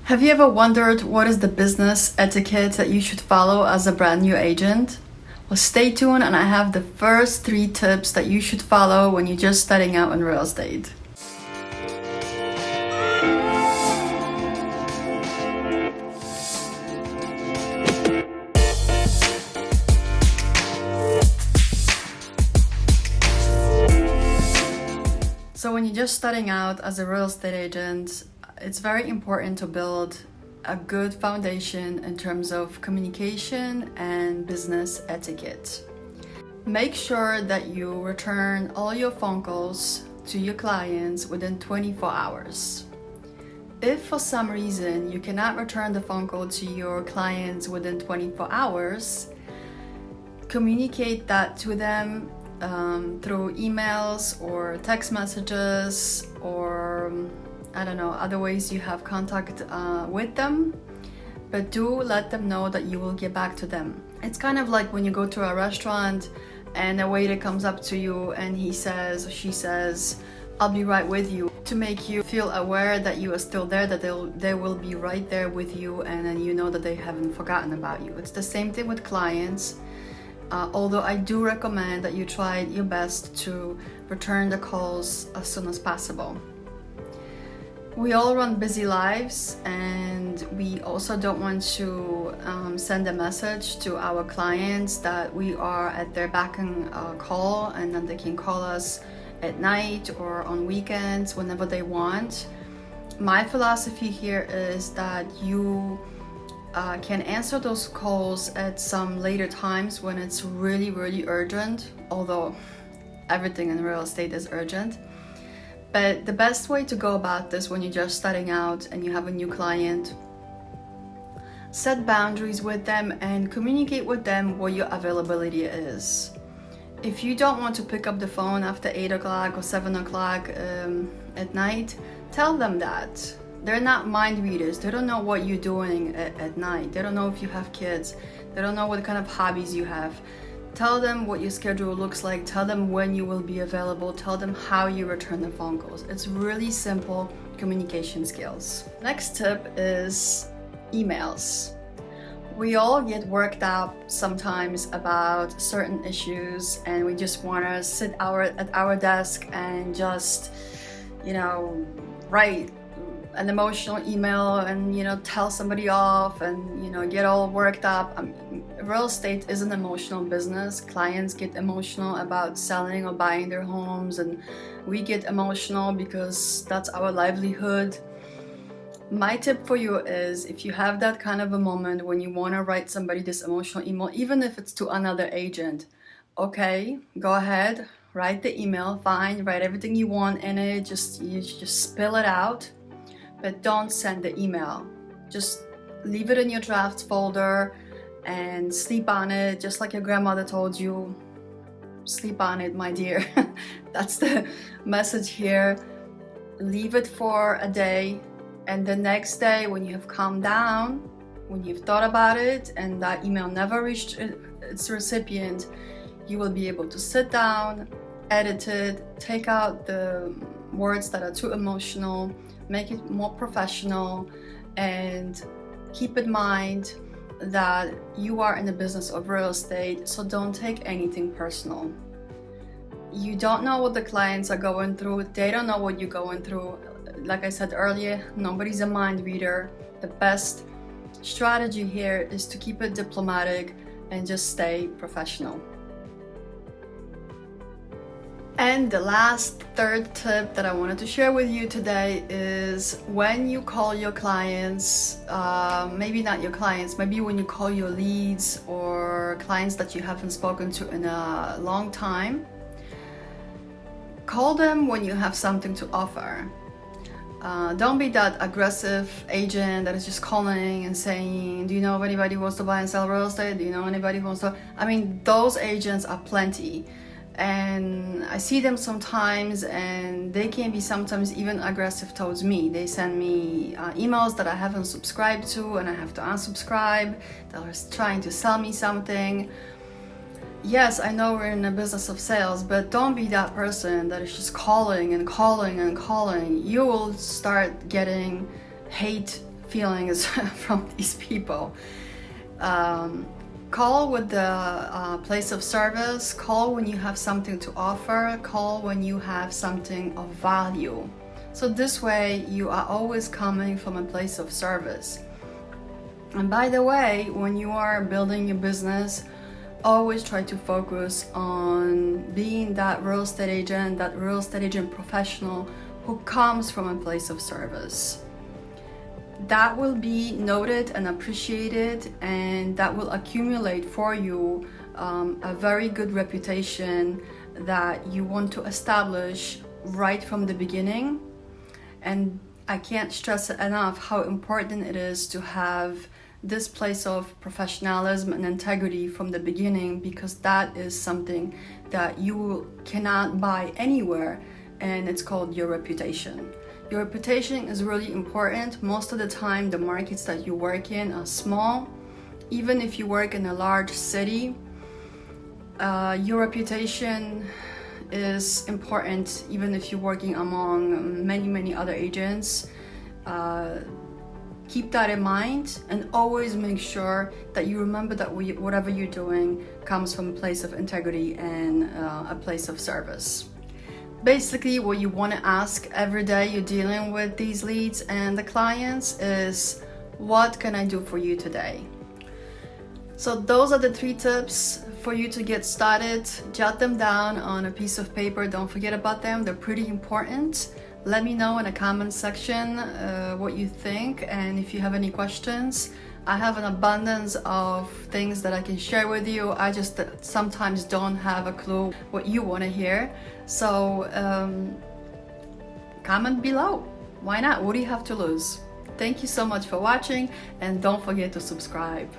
Have you ever wondered what is the business etiquette that you should follow as a brand new agent? Well, stay tuned and I have the first 3 tips that you should follow when you're just starting out in real estate. So when you're just starting out as a real estate agent, it's very important to build a good foundation in terms of communication and business etiquette. Make sure that you return all your phone calls to your clients within 24 hours. If for some reason you cannot return the phone call to your clients within 24 hours, communicate that to them through emails or text messages or other ways you have contact with them, but do let them know that you will get back to them. It's kind of like when you go to a restaurant and a waiter comes up to you and he says or she says, "I'll be right with you," to make you feel aware that you are still there, that they will be right there with you, and then you know that they haven't forgotten about you. It's the same thing with clients. Although I do recommend that you try your best to return the calls as soon as possible. We all run busy lives, and we also don't want to send a message to our clients that we are at their beck and call, and then they can call us at night or on weekends whenever they want. My philosophy here is that you can answer those calls at some later times when it's really, really urgent, although everything in real estate is urgent. But the best way to go about this when you're just starting out and you have a new client, set boundaries with them and communicate with them what your availability is. If you don't want to pick up the phone after 8 o'clock or 7 o'clock at night, tell them that. They're not mind readers. They don't know what you're doing at night. They don't know if you have kids. They don't know what kind of hobbies you have. Tell them what your schedule looks like. Tell them when you will be available. Tell them how you return the phone calls. It's really simple communication skills. Next tip is emails. We all get worked up sometimes about certain issues, and we just want to sit at our desk and just, write an emotional email and tell somebody off and get all worked up. Real estate is an emotional business. Clients get emotional about selling or buying their homes, and we get emotional because that's our livelihood. My tip for you is, if you have that kind of a moment when you want to write somebody this emotional email, even if it's to another agent, okay, go ahead, write the email, fine, write everything you want in it, you just spill it out. But don't send the email. Just leave it in your drafts folder and sleep on it, just like your grandmother told you. Sleep on it, my dear. That's the message here. Leave it for a day, and the next day when you have calmed down, when you've thought about it and that email never reached its recipient, you will be able to sit down, edit it, take out the words that are too emotional, make it more professional, and keep in mind that you are in the business of real estate, so don't take anything personal. You don't know what the clients are going through. They don't know what you're going through. Like I said earlier, nobody's a mind reader. The best strategy here is to keep it diplomatic and just stay professional. And the last third tip that I wanted to share with you today is, when you call your clients, maybe not your clients, maybe when you call your leads or clients that you haven't spoken to in a long time, call them when you have something to offer. Don't be that aggressive agent that is just calling and saying, "Do you know if anybody wants to buy and sell real estate? Do you know anybody who wants to..." Those agents are plenty. And I see them sometimes, and they can be sometimes even aggressive towards me. They send me emails that I haven't subscribed to, and I have to unsubscribe. They're trying to sell me something. Yes, I know we're in the business of sales, but don't be that person that is just calling and calling and calling. You will start getting hate feelings from these people. Call with the place of service, call when you have something to offer, call when you have something of value. So this way you are always coming from a place of service. And by the way, when you are building your business, always try to focus on being that real estate agent professional who comes from a place of service. That will be noted and appreciated, and that will accumulate for you a very good reputation that you want to establish right from the beginning. And I can't stress it enough how important it is to have this place of professionalism and integrity from the beginning, because that is something that you cannot buy anywhere, and it's called your reputation. Your reputation is really important. Most of the time, the markets that you work in are small. Even if you work in a large city, your reputation is important, even if you're working among many other agents. Keep that in mind, and always make sure that you remember that whatever you're doing comes from a place of integrity and a place of service. Basically, what you want to ask every day you're dealing with these leads and the clients is, what can I do for you today? So those are the 3 tips for you to get started. Jot them down on a piece of paper. Don't forget about them. They're pretty important. Let me know in the comment section what you think, and if you have any questions. I have an abundance of things that I can share with you. I just sometimes don't have a clue what you want to hear. So comment below. Why not? What do you have to lose? Thank you so much for watching, and don't forget to subscribe.